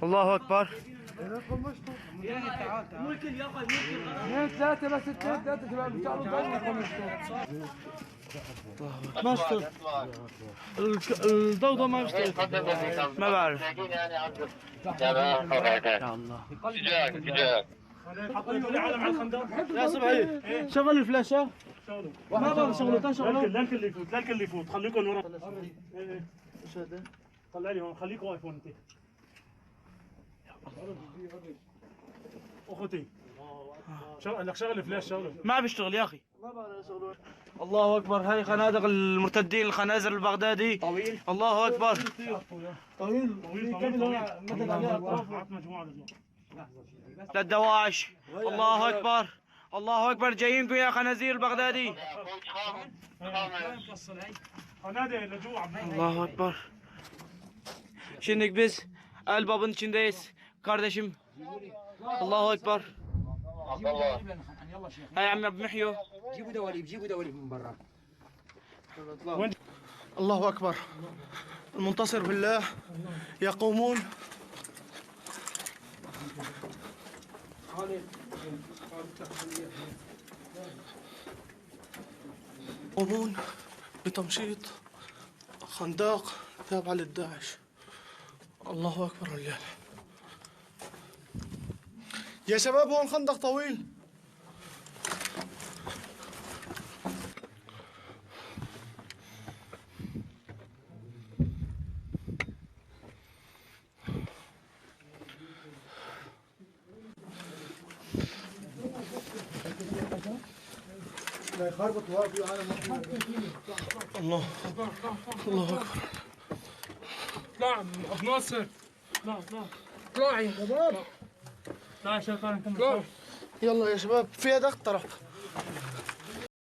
الله اكبر. ممكن يا اخي ممكن اثنين ثلاثة بس اثنين ثلاثة شباب ان شاء الله. ما اشتغل الضوضاء، ما اشتغل، ما بعرف. يا الله علم على الخندق يا سبعي، شغل الفلاشة. ما بعرف شغلتين شغلوا. لا الكل يفوت، لا الكل يفوت، خليكم ورا. ايش هذا؟ طلع لي هون، خليك واقف هون انت. اخوتي لك شغل الفلاش شغله. ما بيشتغل يا اخي. ما بعرف شغله. الله اكبر، هاي خنادق المرتدين الخنازر البغدادي. طويل. الله اكبر. طويل مدد عليها اطراف مجموعه للدواعش. الله اكبر، الله اكبر، جايينكم يا خنازير البغدادي. نادي لجوع. Allah Ekber. Şimdi biz el babın içindeyiz. Kardeşim. Allahu Ekber. هاي عم بمحيو. جيبوا دواليب جيبوا دواليب من برا. الله أكبر. المنتصر بالله يقومون. يقومون بتمشيط خندق تابعة للداعش. الله أكبر رجال. يا شباب هون خندق طويل. الله الله اكبر. اطلع ابو ناصر، اطلع اطلع يا شباب، اطلع يا شباب. يلا يا شباب، في ضغط طرف.